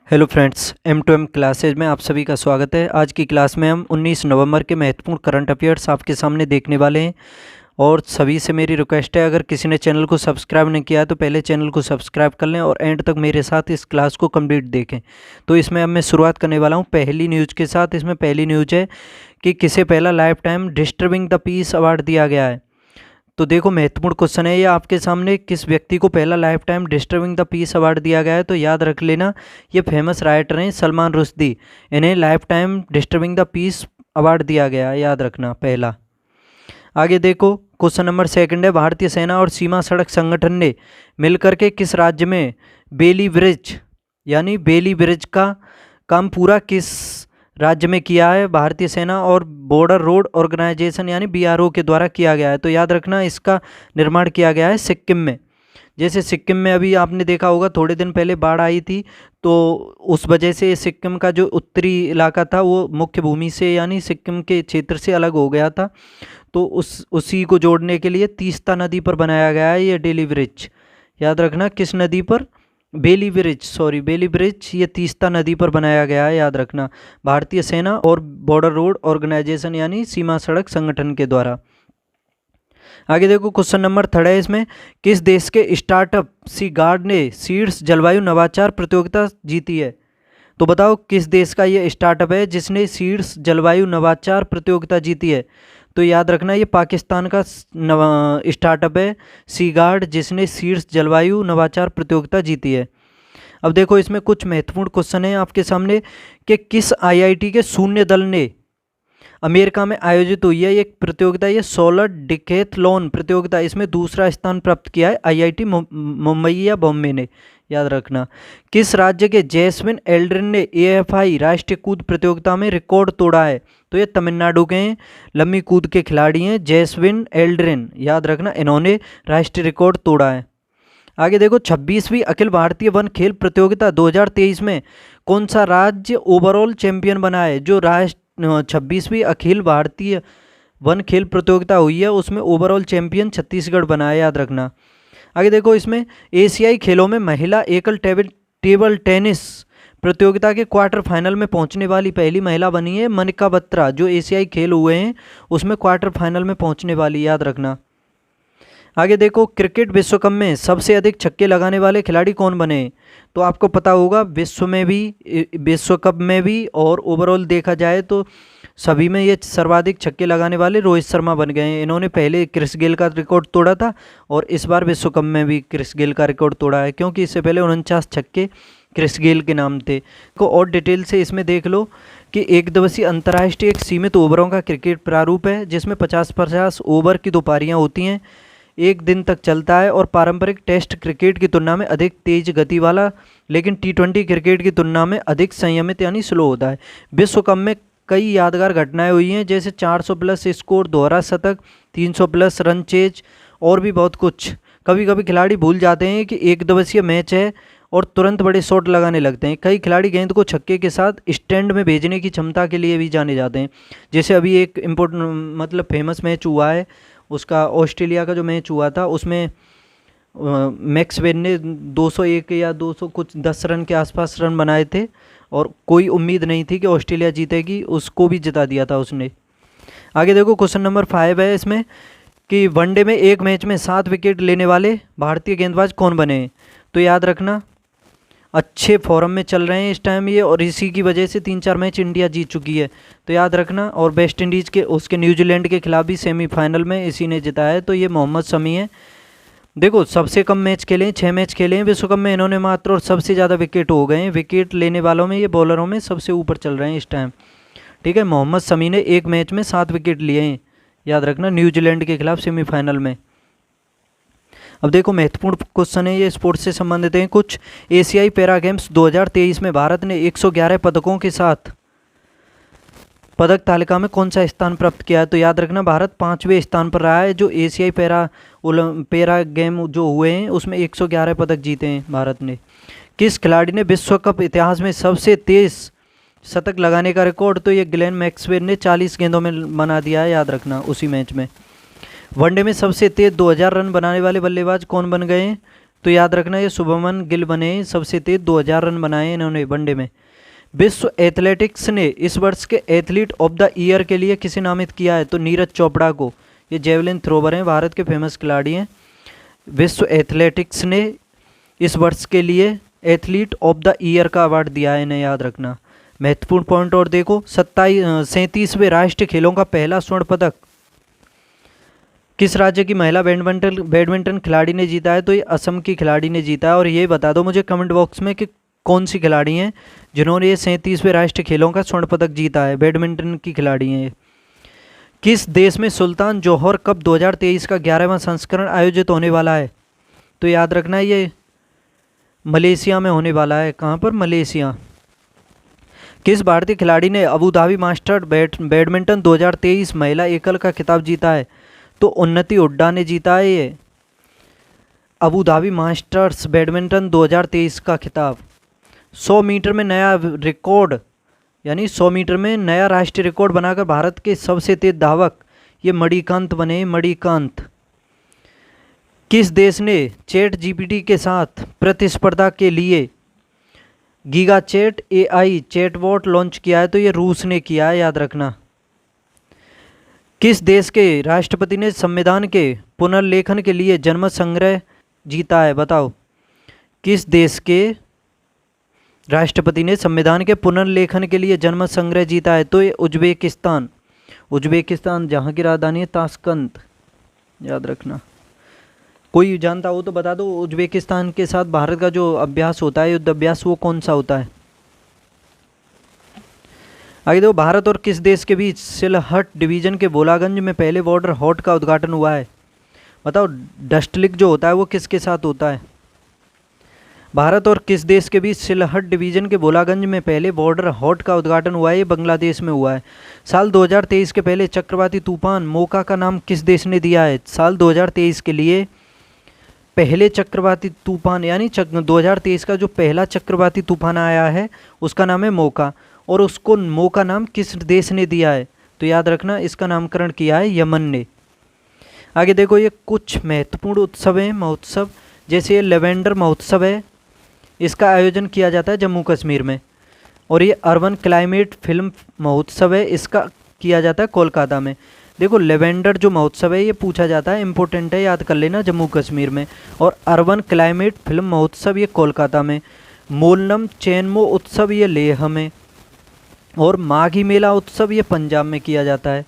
Hello friends, M2M classes में आप सभी का स्वागत है। आज की क्लास में हम 19 नवंबर के महत्वपूर्ण करंट अफेयर्स आपके सामने देखने वाले हैं। और सभी से मेरी रिक्वेस्ट है, अगर किसी ने चैनल को सब्सक्राइब नहीं किया है तो पहले चैनल को सब्सक्राइब कर लें और एंड तक मेरे साथ इस क्लास को कंप्लीट देखें। तो इसमें अब मैं शुरुआत करने वाला हूँ पहली न्यूज़ के साथ। इसमें पहली न्यूज़ है कि किसे पहला life time disturbing the peace award दिया गया है। तो देखो, महत्वपूर्ण क्वेश्चन है ये आपके सामने, किस व्यक्ति को पहला life time disturbing the peace award दिया गया है। तो याद रख लेना, ये फेमस राइटर हैं सलमान रुश्दी, इन्हें life time disturbing the peace award दिया गया है, याद रखना पहला। आगे देखो, क्वेश्चन नंबर सेकंड है, भारतीय सेना और सीमा सड़क संगठन ने मिलकर के किस राज्य में बेली ब्रिज यानी बेली ब्रिज का काम पूरा किस राज्य में किया है। भारतीय सेना और बॉर्डर रोड ऑर्गेनाइजेशन यानी BRO के द्वारा किया गया है। तो याद रखना, इसका निर्माण किया गया है सिक्किम में। जैसे सिक्किम में अभी आपने देखा होगा थोड़े दिन पहले बाढ़ आई थी, तो उस वजह से सिक्किम का जो उत्तरी इलाका था वो मुख्य भूमि से यानी सिक्किम के क्षेत्र से अलग हो गया था। तो उसी को जोड़ने के लिए तीस्ता नदी पर बनाया गया है ये बेली ब्रिज। याद रखना, किस नदी पर? बेली ब्रिज ये तीस्ता नदी पर बनाया गया है, याद रखना, भारतीय सेना और बॉर्डर रोड ऑर्गेनाइजेशन यानी सीमा सड़क संगठन के द्वारा। आगे देखो, क्वेश्चन नंबर थर्ड है इसमें, किस देश के स्टार्टअप सी गार्ड ने शीर्ष जलवायु नवाचार प्रतियोगिता जीती है। तो बताओ, किस देश का ये स्टार्टअप है जिसने शीर्ष जलवायु नवाचार प्रतियोगिता जीती है। तो याद रखना, ये पाकिस्तान का स्टार्टअप है सी गार्ड, जिसने शीर्ष जलवायु नवाचार प्रतियोगिता जीती है। अब देखो, इसमें कुछ महत्वपूर्ण क्वेश्चन है आपके सामने कि किस IIT के शून्य दल ने अमेरिका में आयोजित हुई है एक प्रतियोगिता, ये सोलर डिकेथलॉन प्रतियोगिता, इसमें दूसरा स्थान प्राप्त किया है IIT मुंबई या बॉम्बे ने, याद रखना। किस राज्य के जैस्मिन एल्ड्रिन ने AFI राष्ट्रीय कूद प्रतियोगिता में रिकॉर्ड तोड़ा है। तो ये तमिलनाडु के लंबी कूद के खिलाड़ी हैं जैस्मिन एल्ड्रिन, याद रखना, इन्होंने राष्ट्रीय रिकॉर्ड तोड़ा है। आगे देखो, 26वीं अखिल भारतीय वन खेल प्रतियोगिता 2023 में कौन सा राज्य ओवरऑल चैंपियन बना है। जो 26वीं अखिल भारतीय वन खेल प्रतियोगिता हुई है उसमें ओवरऑल चैंपियन छत्तीसगढ़ बना है, याद रखना। आगे देखो, इसमें एशियाई खेलों में महिला एकल टेबल टेनिस प्रतियोगिता के क्वार्टर फाइनल में पहुंचने वाली पहली महिला बनी है मनिका बत्रा। जो एशियाई खेल हुए हैं उसमें क्वार्टर फाइनल में पहुंचने वाली, याद रखना। आगे देखो, क्रिकेट विश्व कप में सबसे अधिक छक्के लगाने वाले खिलाड़ी कौन बने। तो आपको पता होगा, विश्व कप में भी और ओवरऑल देखा जाए तो सभी में ये सर्वाधिक छक्के लगाने वाले रोहित शर्मा बन गए हैं। इन्होंने पहले क्रिस गेल का रिकॉर्ड तोड़ा था और इस बार विश्व कप में भी क्रिस गेल का रिकॉर्ड तोड़ा है, क्योंकि इससे पहले 49 छक्के क्रिस गेल के नाम थे। को और डिटेल से इसमें देख लो कि एक दिवसीय अंतर्राष्ट्रीय एक सीमित ओवरों का क्रिकेट प्रारूप है जिसमें 50-50 ओवर की 2 पारियाँ होती हैं, एक दिन तक चलता है और पारंपरिक टेस्ट क्रिकेट की तुलना में अधिक तेज गति वाला, लेकिन T20 क्रिकेट की तुलना में अधिक संयमित यानी स्लो होता है। विश्व कप में कई यादगार घटनाएं हुई हैं, जैसे 400 प्लस स्कोर, दोहरा शतक, 300 प्लस रन चेज और भी बहुत कुछ। कभी कभी खिलाड़ी भूल जाते हैं कि एक दिवसीय मैच है और तुरंत बड़े शॉट लगाने लगते हैं। कई खिलाड़ी गेंद को छक्के के साथ स्टैंड में भेजने की क्षमता के लिए भी जाने जाते हैं। जैसे अभी एक इम्पोर्टेंट फेमस मैच हुआ है, उसका ऑस्ट्रेलिया का जो मैच हुआ था उसमें मैक्सवेल ने 201 या 200 कुछ 10 रन के आसपास रन बनाए थे और कोई उम्मीद नहीं थी कि ऑस्ट्रेलिया जीतेगी, उसको भी जिता दिया था उसने। आगे देखो, क्वेश्चन नंबर 5 है इसमें कि वनडे में एक मैच में 7 विकेट लेने वाले भारतीय गेंदबाज कौन बने। तो याद रखना, अच्छे फॉर्म में चल रहे हैं इस टाइम ये, और इसी की वजह से 3-4 मैच इंडिया जीत चुकी है, तो याद रखना। और वेस्ट इंडीज़ के उसके न्यूजीलैंड के खिलाफ भी सेमीफाइनल में इसी ने जिताया है, तो ये मोहम्मद शमी है। देखो, सबसे कम मैच खेले हैं, 6 मैच खेले हैं विश्व कप में इन्होंने मात्र, और सबसे ज़्यादा विकेट हो गए हैं। विकेट लेने वालों में ये बॉलरों में सबसे ऊपर चल रहे हैं इस टाइम, ठीक है। मोहम्मद शमी ने एक मैच में 7 विकेट लिए हैं, याद रखना, न्यूजीलैंड के खिलाफ सेमीफाइनल में। अब देखो, महत्वपूर्ण क्वेश्चन है ये, स्पोर्ट्स से संबंधित हैं कुछ। एशियाई पैरा गेम्स 2023 में भारत ने 111 पदकों के साथ पदक तालिका में कौन सा स्थान प्राप्त किया है। तो याद रखना, भारत 5वें स्थान पर रहा है। जो एशियाई पैरा गेम जो हुए हैं उसमें 111 पदक जीते हैं भारत ने। किस खिलाड़ी ने विश्व कप इतिहास में सबसे तेज शतक लगाने का रिकॉर्ड। तो ये ग्लेन मैक्सवेल ने 40 गेंदों में बना दिया है, याद रखना, उसी मैच में। वनडे में सबसे तेज 2000 रन बनाने वाले बल्लेबाज कौन बन गए हैं। तो याद रखना ये शुभमन गिल बने सबसे तेज, 2000 रन बनाए इन्होंने वनडे में। विश्व एथलेटिक्स ने इस वर्ष के एथलीट ऑफ द ईयर के लिए किसे नामित किया है? तो नीरज चोपड़ा को। ये जेवलिन थ्रोवर हैं, भारत के फेमस खिलाड़ी हैं। विश्व एथलेटिक्स ने इस वर्ष के लिए एथलीट ऑफ द ईयर का अवार्ड दिया है, इन्हें याद रखना। महत्वपूर्ण पॉइंट और देखो, 37वें राष्ट्रीय खेलों का पहला स्वर्ण पदक किस राज्य की महिला बैडमिंटन खिलाड़ी ने जीता है? तो ये असम की खिलाड़ी ने जीता है। और ये बता दो मुझे कमेंट बॉक्स में कि कौन सी खिलाड़ी हैं जिन्होंने ये 37वें राष्ट्रीय खेलों का स्वर्ण पदक जीता है, बैडमिंटन की खिलाड़ी हैं ये। किस देश में सुल्तान जौहर कप 2023 का 11वां संस्करण आयोजित होने वाला है? तो याद रखना ये मलेशिया में होने वाला है। कहाँ पर? मलेशिया। किस भारतीय खिलाड़ी ने अबू धाबी मास्टर बैडमिंटन 2023 महिला एकल का खिताब जीता है? तो उन्नति हुड्डा ने जीता है ये अबू धाबी मास्टर्स बैडमिंटन 2023 का खिताब। 100 मीटर में नया रिकॉर्ड, यानी 100 मीटर में नया राष्ट्रीय रिकॉर्ड बनाकर भारत के सबसे तेज धावक ये मणिकांत बने, मणिकांत। किस देश ने चैट जीपीटी के साथ प्रतिस्पर्धा के लिए giga chad AI chatbot launch किया है? तो ये रूस ने किया है, याद रखना। किस देश के राष्ट्रपति ने संविधान के पुनर्लेखन के लिए जनमत संग्रह जीता है? बताओ, किस देश के राष्ट्रपति ने संविधान के पुनर्लेखन के लिए जनमत संग्रह जीता है? तो ये उज्बेकिस्तान। उज्बेकिस्तान, जहाँ की राजधानी है ताशकंद, याद रखना। कोई जानता हो तो बता दो, उज्बेकिस्तान के साथ भारत का जो अभ्यास होता है, युद्ध अभ्यास, वो कौन सा होता है? आगे देखो, भारत और किस देश के बीच सिलहट डिवीजन के बोलागंज में पहले बॉर्डर हाट का उद्घाटन हुआ है? बताओ, डस्टलिक जो होता है वो किसके साथ होता है? भारत और किस देश के बीच सिलहट डिवीजन के बोलागंज में पहले बॉर्डर हाट का उद्घाटन हुआ है? ये बांग्लादेश में हुआ है। साल 2023 के पहले चक्रवाती तूफान मोका का नाम किस देश ने दिया है? साल 2023 के लिए पहले चक्रवाती तूफान, यानी 2023 का जो पहला चक्रवाती तूफान आया है उसका नाम है मोका, और उसको मोका नाम किस देश ने दिया है? तो याद रखना इसका नामकरण किया है यमन ने। आगे देखो, ये कुछ महत्वपूर्ण उत्सव हैं, महोत्सव, जैसे ये लेवेंडर महोत्सव है, इसका आयोजन किया जाता है जम्मू कश्मीर में। और ये अर्बन क्लाइमेट फिल्म महोत्सव है, इसका किया जाता है कोलकाता में। देखो, लेवेंडर जो महोत्सव है ये पूछा जाता है, इंपॉर्टेंट है, याद कर लेना, जम्मू कश्मीर में। और अर्बन क्लाइमेट फिल्म महोत्सव ये कोलकाता में। मोलनम चैनमो उत्सव ये लेह में। और माघी मेला उत्सव ये पंजाब में किया जाता है।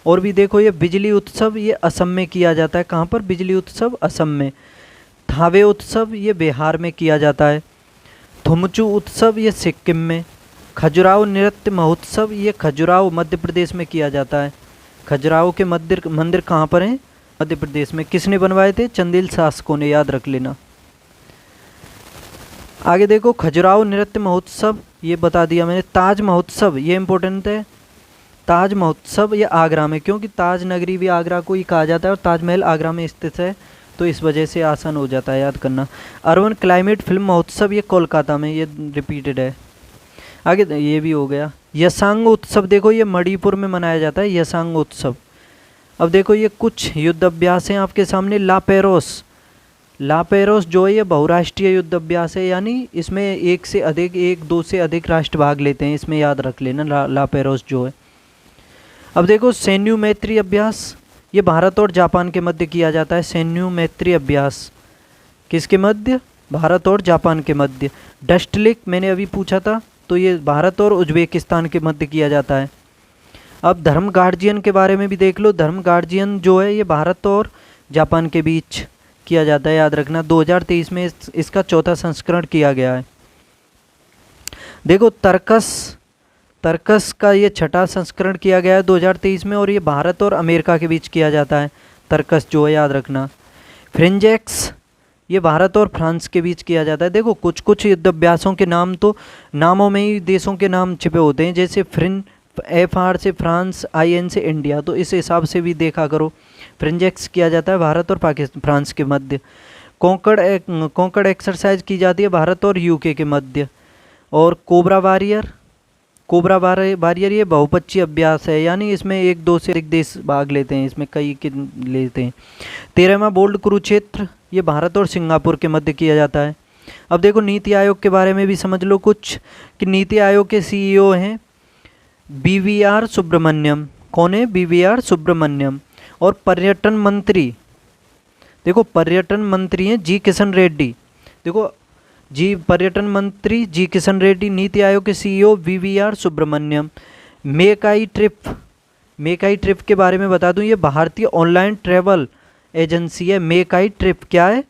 और भी देखो, ये बिजली उत्सव ये असम में किया जाता है। कहाँ पर? बिजली उत्सव असम में। थावे उत्सव ये बिहार में किया जाता है। थुमचू उत्सव ये सिक्किम में। खजुराहो नृत्य महोत्सव ये खजुराहो मध्य प्रदेश में किया जाता है। खजुराहो के मंदिर कहाँ पर हैं? मध्य प्रदेश में। किसने बनवाए थे? चंदेल शासकों ने, याद रख लेना। आगे देखो, खजुराहो नृत्य महोत्सव ये बता दिया मैंने। ताज महोत्सव ये इंपॉर्टेंट है। ताज महोत्सव ये आगरा में, क्योंकि ताज नगरी भी आगरा को ही कहा जाता है और ताजमहल आगरा में स्थित है, तो इस वजह से आसान हो जाता है याद करना। अर्बन क्लाइमेट फिल्म महोत्सव ये कोलकाता में, ये रिपीटेड है। आगे ये भी हो गया। यसांग उत्सव देखो, ये मणिपुर में मनाया जाता है, यसांग उत्सव। अब देखो, ये कुछ युद्ध अभ्यास हैं आपके सामने। लापेरोस जो है ये बहुराष्ट्रीय युद्ध अभ्यास है, यानी इसमें एक दो से अधिक राष्ट्र भाग लेते हैं, इसमें याद रख लेना लापेरोस जो है। अब देखो, सैन्य मैत्री अभ्यास ये भारत और जापान के मध्य किया जाता है। सैन्य मैत्री अभ्यास किसके मध्य? भारत और जापान के मध्य। डस्टलिक मैंने अभी पूछा था, तो ये भारत और उज्बेकिस्तान के मध्य किया जाता है। अब धर्म गार्जियन के बारे में भी देख लो। धर्म गार्जियन जो है ये भारत और जापान के बीच किया जाता है, याद रखना। 2023 में इसका चौथा संस्करण किया गया है। देखो, तर्कस का ये छठा संस्करण किया गया है 2023 में, और ये भारत और अमेरिका के बीच किया जाता है। तर्कस जो है, याद रखना। फ्रिंजेक्स ये भारत और फ्रांस के बीच किया जाता है। देखो, कुछ कुछ युद्ध अभ्यासों के नाम तो नामों में ही देशों के नाम छिपे होते हैं, जैसे FR से फ्रांस, IN से इंडिया, तो इस हिसाब से भी देखा करो। फ्रिंजेक्स किया जाता है भारत और फ्रांस के मध्य। कोंकड़ एक्सरसाइज की जाती है भारत और UK के मध्य। और कोबरा कोबरा बारियर ये बहुपक्षीय अभ्यास है, यानी इसमें 1-2 से अधिक देश भाग लेते हैं, इसमें कई के लेते हैं। 13वां बोल्ड कुरुक्षेत्र ये भारत और सिंगापुर के मध्य किया जाता है। अब देखो नीति आयोग के बारे में भी समझ लो कुछ, कि नीति आयोग के CEO हैं BVR सुब्रमण्यम। कौन है? BVR सुब्रमण्यम। और पर्यटन मंत्री, देखो पर्यटन मंत्री हैं जी किशन रेड्डी। देखो पर्यटन मंत्री जी किशन रेड्डी, नीति आयोग के CEO BVR Subramaniam. Make I trip के बारे में बता दूं, ये भारतीय ऑनलाइन ट्रैवल एजेंसी है। मेक आई ट्रिप क्या है?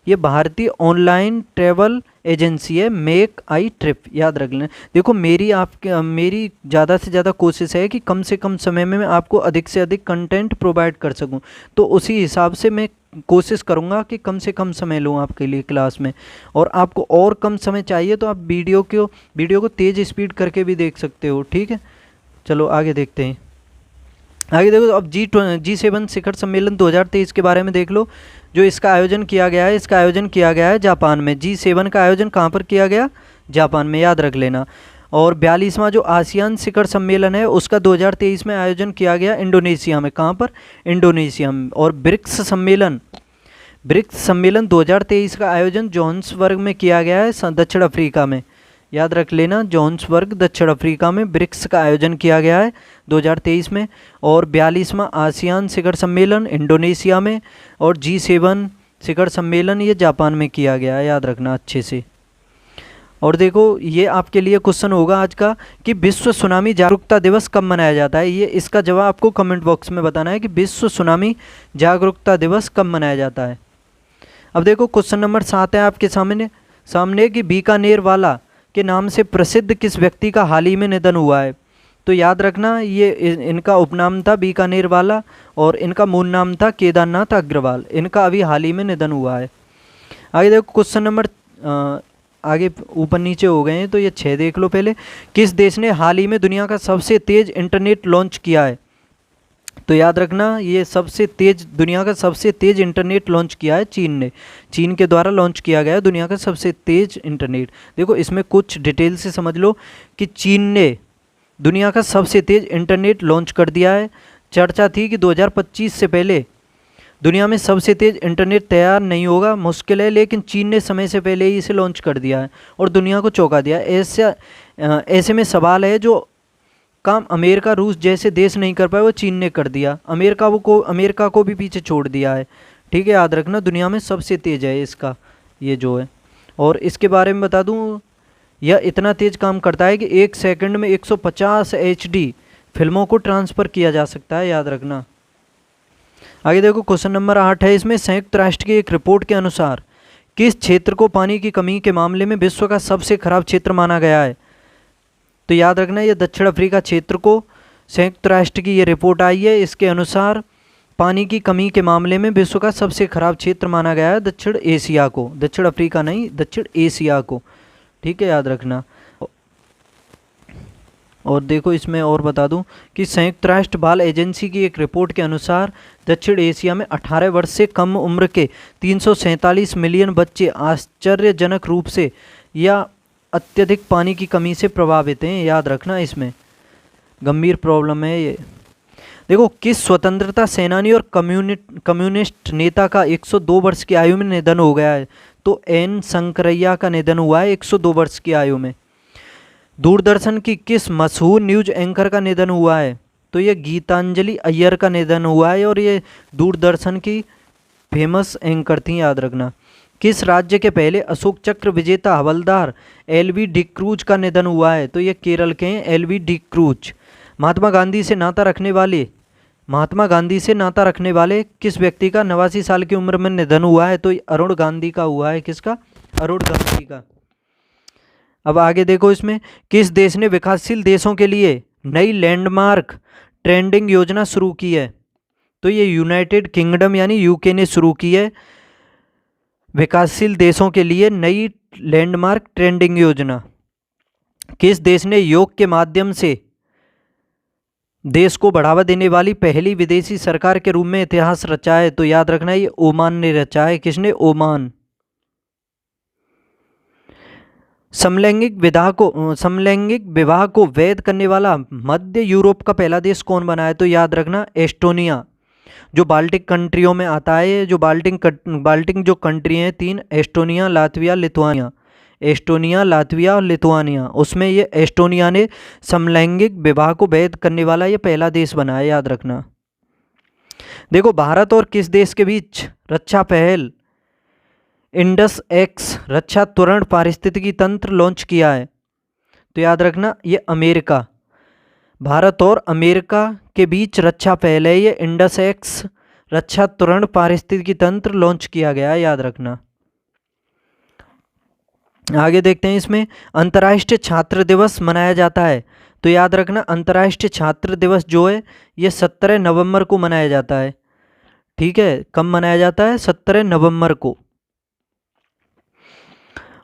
ये भारतीय ऑनलाइन ट्रैवल एजेंसी है, मेक आई ट्रिप, याद रख लें। देखो मेरी ज़्यादा से ज़्यादा कोशिश है कि कम से कम समय में मैं आपको अधिक से अधिक कंटेंट प्रोवाइड कर सकूं, तो उसी हिसाब से मैं कोशिश करूंगा कि कम से कम समय लूँ आपके लिए क्लास में। और आपको और कम समय चाहिए तो आप वीडियो को तेज़ स्पीड करके भी देख सकते हो, ठीक है। चलो आगे देखते हैं। आगे देखो, अब G7 शिखर सम्मेलन 2023 के बारे में देख लो, जो इसका आयोजन किया गया है। इसका आयोजन किया गया है जापान में। G7 का आयोजन कहाँ पर किया गया? जापान में, याद रख लेना। और 42वां जो आसियान शिखर सम्मेलन है उसका 2023 में आयोजन किया गया इंडोनेशिया में। कहाँ पर? इंडोनेशिया में। और ब्रिक्स सम्मेलन 2023 का आयोजन जोहान्सबर्ग में किया गया है, दक्षिण अफ्रीका में, याद रख लेना। जोहान्सबर्ग दक्षिण अफ्रीका में ब्रिक्स का आयोजन किया गया है 2023 में। और 42वां आसियान शिखर सम्मेलन इंडोनेशिया में, और G7 शिखर सम्मेलन ये जापान में किया गया है, याद रखना अच्छे से। और देखो ये आपके लिए क्वेश्चन होगा आज का, कि विश्व सुनामी जागरूकता दिवस कब मनाया जाता है? ये इसका जवाब आपको कमेंट बॉक्स में बताना है कि विश्व सुनामी जागरूकता दिवस कब मनाया जाता है। अब देखो क्वेश्चन नंबर 7 है आपके सामने कि बीकानेर वाला के नाम से प्रसिद्ध किस व्यक्ति का हाल ही में निधन हुआ है? तो याद रखना ये इनका उपनाम था बीकानेर वाला, और इनका मूल नाम था केदारनाथ अग्रवाल। इनका अभी हाल ही में निधन हुआ है। आगे देखो क्वेश्चन नंबर आगे ऊपर नीचे हो गए हैं, तो ये 6 देख लो पहले। किस देश ने हाल ही में दुनिया का सबसे तेज इंटरनेट लॉन्च किया है? तो याद रखना ये दुनिया का सबसे तेज इंटरनेट लॉन्च किया है चीन ने। चीन के द्वारा लॉन्च किया गया है दुनिया का सबसे तेज इंटरनेट। देखो इसमें कुछ डिटेल से समझ लो कि चीन ने दुनिया का सबसे तेज इंटरनेट लॉन्च कर दिया है। चर्चा थी कि 2025 से पहले दुनिया में सबसे तेज इंटरनेट तैयार नहीं होगा, मुश्किल है, लेकिन चीन ने समय से पहले ही इसे लॉन्च कर दिया है और दुनिया को चौंका दिया। ऐसे में सवाल है, जो काम अमेरिका रूस जैसे देश नहीं कर पाए वो चीन ने कर दिया। अमेरिका को भी पीछे छोड़ दिया है, ठीक है, याद रखना। दुनिया में सबसे तेज है इसका ये जो है। और इसके बारे में बता दूं, यह इतना तेज काम करता है कि 1 सेकंड में 150 HD फिल्मों को ट्रांसफ़र किया जा सकता है, याद रखना। आगे देखो क्वेश्चन नंबर 8 है। इसमें संयुक्त राष्ट्र की एक रिपोर्ट के अनुसार किस क्षेत्र को पानी की कमी के मामले में विश्व का सबसे खराब क्षेत्र माना गया है? तो याद रखना ये दक्षिण अफ्रीका क्षेत्र को संयुक्त राष्ट्र की ये रिपोर्ट आई है। इसके अनुसार पानी की कमी के मामले में विश्व का सबसे खराब क्षेत्र माना गया है दक्षिण एशिया को, दक्षिण अफ्रीका नहीं, दक्षिण एशिया को, ठीक है, याद रखना। और देखो इसमें और बता दूं कि संयुक्त राष्ट्र बाल एजेंसी की एक रिपोर्ट के अनुसार दक्षिण एशिया में 18 वर्ष से कम उम्र के 347 मिलियन बच्चे आश्चर्यजनक रूप से या अत्यधिक पानी की कमी से प्रभावित हैं, याद रखना। इसमें गंभीर प्रॉब्लम है ये। देखो किस स्वतंत्रता सेनानी और कम्युनिस्ट नेता का 102 वर्ष की आयु में निधन हो गया है? तो एन शंकरैया का निधन हुआ है 102 वर्ष की आयु में। दूरदर्शन की किस मशहूर न्यूज एंकर का निधन हुआ है? तो ये गीतांजलि अय्यर का निधन हुआ है और ये दूरदर्शन की फेमस एंकर थी, याद रखना। किस राज्य के पहले अशोक चक्र विजेता हवलदार LV डिक्रूज का निधन हुआ है? तो ये केरल के हैं, LV डिक्रूज। महात्मा गांधी से नाता रखने वाले किस व्यक्ति का 89 साल की उम्र में निधन हुआ है? तो अरुण गांधी का हुआ है। किसका? अरुण गांधी का। अब आगे देखो इसमें किस देश ने विकासशील देशों के लिए नई लैंडमार्क ट्रेंडिंग योजना शुरू की है? तो ये यूनाइटेड किंगडम यानी UK ने शुरू की है विकासशील देशों के लिए नई लैंडमार्क ट्रेंडिंग योजना। किस देश ने योग के माध्यम से देश को बढ़ावा देने वाली पहली विदेशी सरकार के रूप में इतिहास रचा है? तो याद रखना ये ओमान ने रचा है। किसने? ओमान। समलैंगिक विवाह को वैध करने वाला मध्य यूरोप का पहला देश कौन बना है? तो याद रखना एस्टोनिया, जो बाल्टिक कंट्रियों में आता है। ये जो बाल्टिक जो कंट्री हैं तीन, Estonia, Latvia, Lithuania. Estonia, Latvia और लिथुआनिया, उसमें ये एस्टोनिया ने समलैंगिक विवाह को वैध करने वाला ये पहला देश बना है, याद रखना। देखो, भारत और किस देश के बीच रक्षा पहल इंडस एक्स रक्षा त्वरण पारिस्थितिकी तंत्र लॉन्च किया है? तो याद रखना ये अमेरिका, भारत और अमेरिका के बीच रक्षा पहल है, ये इंडस एक्स रक्षा त्वरण पारिस्थितिकी तंत्र लॉन्च किया गया है, याद रखना। आगे देखते हैं, इसमें अंतर्राष्ट्रीय छात्र दिवस मनाया जाता है। तो याद रखना अंतर्राष्ट्रीय छात्र दिवस जो है ये 17 नवंबर को मनाया जाता है। ठीक है, कब मनाया जाता है? 17 नवंबर को।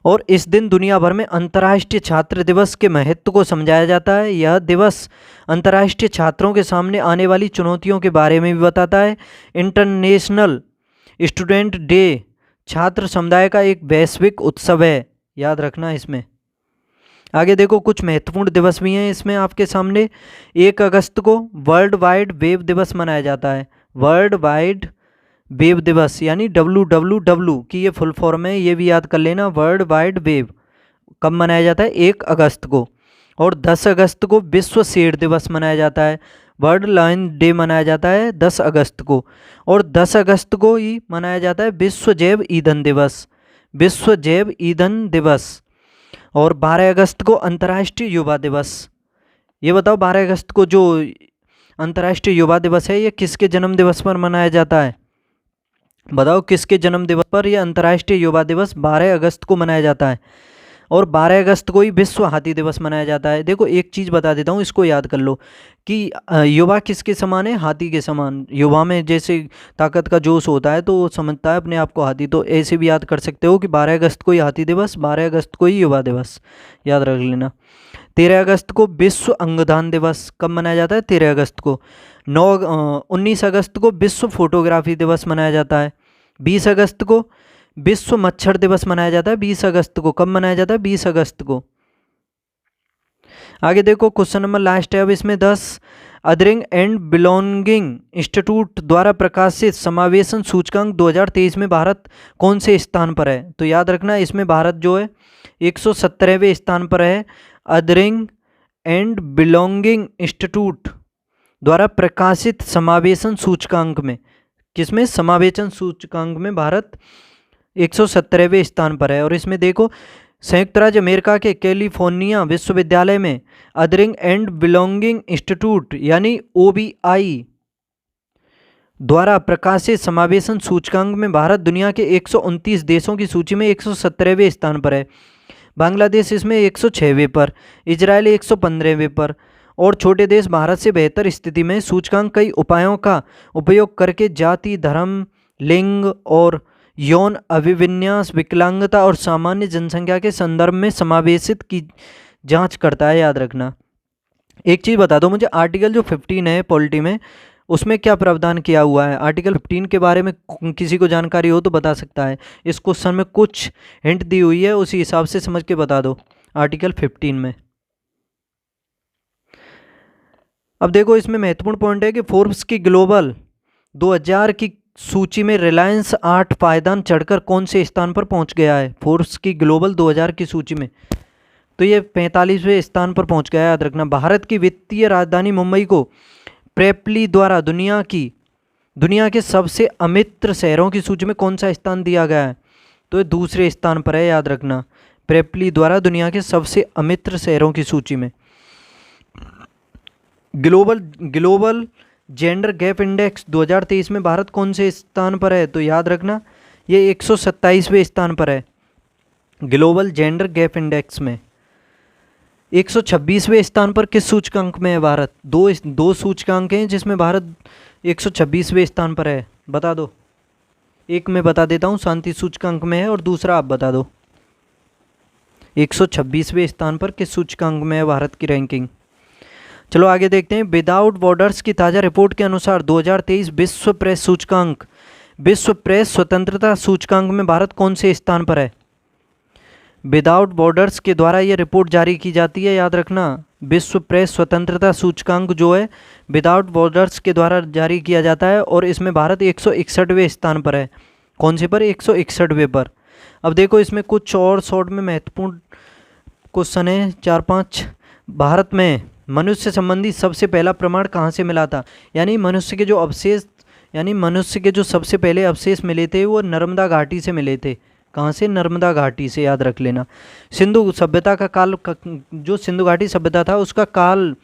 और इस दिन दुनिया भर में अंतर्राष्ट्रीय छात्र दिवस के महत्व को समझाया जाता है। यह दिवस अंतर्राष्ट्रीय छात्रों के सामने आने वाली चुनौतियों के बारे में भी बताता है। इंटरनेशनल स्टूडेंट डे छात्र समुदाय का एक वैश्विक उत्सव है, याद रखना इसमें। आगे देखो, कुछ महत्वपूर्ण दिवस भी हैं इसमें आपके सामने। 1 अगस्त को वर्ल्ड वाइड वेब दिवस मनाया जाता है। वर्ल्ड वाइड वेब दिवस यानी WWW की ये फुल फॉर्म है, ये भी याद कर लेना। वर्ल्ड वाइड वेब कब मनाया जाता है? 1 अगस्त को। और 10 अगस्त को विश्व शेर दिवस मनाया जाता है। वर्ल्ड लायन डे मनाया जाता है 10 अगस्त को। और 10 अगस्त को ही मनाया जाता है विश्व जैव ईंधन दिवस, विश्व जैव ईंधन दिवस। और 12 अगस्त को अंतर्राष्ट्रीय युवा दिवस। ये बताओ 12 अगस्त को जो अंतर्राष्ट्रीय युवा दिवस है ये किसके जन्म दिवस पर मनाया जाता है? बताओ किसके जन्म दिवस पर यह अंतर्राष्ट्रीय युवा दिवस 12 अगस्त को मनाया जाता है? और 12 अगस्त को ही विश्व हाथी दिवस मनाया जाता है। देखो एक चीज़ बता देता हूँ, इसको याद कर लो कि युवा किसके समान है? हाथी के समान। युवा में जैसे ताकत का जोश होता है तो वो समझता है अपने आप को हाथी, तो ऐसे भी याद कर सकते हो कि 12 अगस्त को ही हाथी दिवस, 12 अगस्त को ही युवा दिवस, याद रख लेना। 13 अगस्त को विश्व अंगदान दिवस कब मनाया जाता है? 13 अगस्त को। 19 अगस्त को विश्व फोटोग्राफी दिवस मनाया जाता है। 20 अगस्त को विश्व मच्छर दिवस मनाया जाता है। 20 अगस्त को कब मनाया जाता है? 20 अगस्त को। आगे देखो, क्वेश्चन नंबर लास्ट है अब इसमें 10। अदरिंग एंड बिलोंगिंग इंस्टीट्यूट द्वारा प्रकाशित समावेशन सूचकांक 2023 में भारत कौन से स्थान पर है? तो याद रखना इसमें भारत जो है 117वें स्थान पर है। अदरिंग एंड बिलोंगिंग इंस्टीट्यूट द्वारा प्रकाशित समावेशन सूचकांक में, किसमें? समावेशन सूचकांक में भारत 117वें स्थान पर है। और इसमें देखो, संयुक्त राज्य अमेरिका के कैलिफोर्निया विश्वविद्यालय में अदरिंग एंड बिलोंगिंग इंस्टीट्यूट यानी OBI द्वारा प्रकाशित समावेशन सूचकांक में भारत दुनिया के 129 देशों की सूची में 117वें स्थान पर है। बांग्लादेश इसमें 106वें पर, इजराइल 115वें पर, और छोटे देश भारत से बेहतर स्थिति में। सूचकांक कई उपायों का उपयोग करके जाति, धर्म, लिंग और यौन अभिविन्यास, विकलांगता और सामान्य जनसंख्या के संदर्भ में समावेशित की जांच करता है, याद रखना। एक चीज़ बता दो मुझे, आर्टिकल जो 15 है पॉलिटी में, उसमें क्या प्रावधान किया हुआ है? आर्टिकल 15 के बारे में किसी को जानकारी हो तो बता सकता है। इस क्वेश्चन में कुछ हिंट दी हुई है, उसी हिसाब से समझ के बता दो। आर्टिकल 15 में अब देखो, इसमें महत्वपूर्ण पॉइंट है कि फोर्ब्स की ग्लोबल 2000 की सूची में रिलायंस 8 पायदान चढ़कर कौन से स्थान पर पहुंच गया है? फोर्ब्स की ग्लोबल 2000 की सूची में तो ये 45वें स्थान पर पहुंच गया है, याद रखना। भारत की वित्तीय राजधानी मुंबई को प्रेपली द्वारा दुनिया के सबसे अमित्र शहरों की सूची में कौन सा स्थान दिया गया है? तो ये दूसरे स्थान पर है, याद रखना। प्रेपली द्वारा दुनिया के सबसे अमित्र शहरों की सूची में। ग्लोबल जेंडर गैप इंडेक्स 2023 में भारत कौन से स्थान पर है? तो याद रखना ये 127वें स्थान पर है। ग्लोबल जेंडर गैप इंडेक्स में 126वें स्थान पर किस सूचकांक में है भारत? दो सूचकांक हैं जिसमें भारत 126वें स्थान पर है, बता दो। एक मैं बता देता हूँ, शांति सूचकांक में है, और दूसरा आप बता दो। 126वें स्थान पर किस सूचकांक में है भारत की रैंकिंग? चलो आगे देखते हैं। विदाउट बॉर्डर्स की ताज़ा रिपोर्ट के अनुसार 2023 विश्व प्रेस स्वतंत्रता सूचकांक में भारत कौन से स्थान पर है? विदाउट बॉर्डर्स के द्वारा ये रिपोर्ट जारी की जाती है, याद रखना। विश्व प्रेस स्वतंत्रता सूचकांक जो है विदाउट बॉर्डर्स के द्वारा जारी किया जाता है और इसमें भारत 161वें स्थान पर है। कौन से पर? 161वें पर। अब देखो इसमें कुछ और शॉर्ट में महत्वपूर्ण क्वेश्चन है 4-5। भारत में मनुष्य संबंधी सबसे पहला प्रमाण कहाँ से मिला था? यानी मनुष्य के जो अवशेष, यानी मनुष्य के जो सबसे पहले अवशेष मिले थे वो नर्मदा घाटी से मिले थे। कहाँ से? नर्मदा घाटी से, याद रख लेना। सिंधु सभ्यता का काल, जो सिंधु घाटी सभ्यता था उसका काल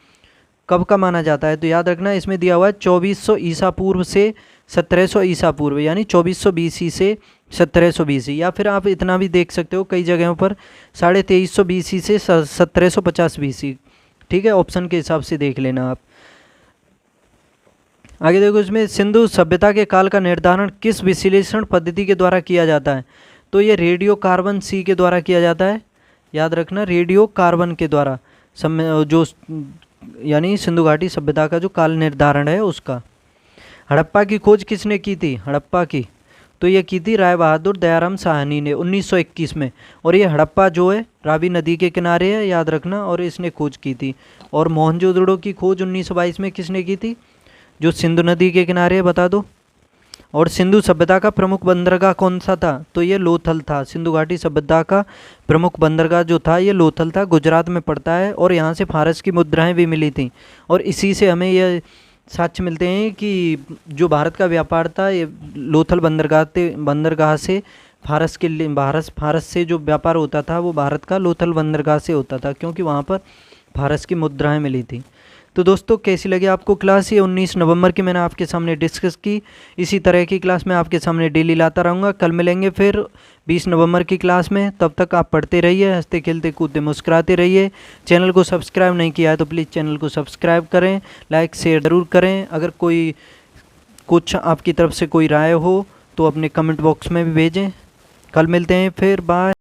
कब का माना जाता है? तो याद रखना इसमें दिया हुआ है 2400 ईसा पूर्व से 1700 ईसा पूर्व, यानी 2400 BC से 1700 BC। या फिर आप इतना भी देख सकते हो कई जगहों पर 2350 BC से 1750 BC। ठीक है, ऑप्शन के हिसाब से देख लेना आप। आगे देखो इसमें सिंधु सभ्यता के काल का निर्धारण किस विश्लेषण पद्धति के द्वारा किया जाता है? तो ये रेडियो कार्बन C के द्वारा किया जाता है, याद रखना, रेडियो कार्बन के द्वारा जो यानी सिंधु घाटी सभ्यता का जो काल निर्धारण है उसका। हड़प्पा की खोज किसने की थी? हड़प्पा की तो ये की थी राय बहादुर दयाराम साहनी ने 1921 में। और ये हड़प्पा जो है रावी नदी के किनारे है, याद रखना, और इसने खोज की थी। और मोहनजोदड़ो की खोज 1922 में किसने की थी? जो सिंधु नदी के किनारे है, बता दो। और सिंधु सभ्यता का प्रमुख बंदरगाह कौन सा था? तो ये लोथल था। सिंधु घाटी सभ्यता का प्रमुख बंदरगाह जो था ये लोथल था, गुजरात में पड़ता है। और यहाँ से फारस की मुद्राएं भी मिली थी और इसी से हमें यह साक्ष्य मिलते हैं कि जो भारत का व्यापार था ये लोथल बंदरगाह से फारस के लिए, फारस से जो व्यापार होता था वो भारत का लोथल बंदरगाह से होता था, क्योंकि वहाँ पर फारस की मुद्राएं मिली थी। तो दोस्तों कैसी लगी आपको क्लास? ये 19 नवंबर की मैंने आपके सामने डिस्कस की। इसी तरह की क्लास मैं आपके सामने डेली लाता रहूँगा। कल मिलेंगे फिर 20 नवंबर की क्लास में। तब तक आप पढ़ते रहिए, हंसते खेलते कूदते मुस्कुराते रहिए। चैनल को सब्सक्राइब नहीं किया है तो प्लीज़ चैनल को सब्सक्राइब करें, लाइक शेयर ज़रूर करें। अगर कोई कुछ आपकी तरफ से कोई राय हो तो अपने कमेंट बॉक्स में भी भेजें। कल मिलते हैं फिर, बाय।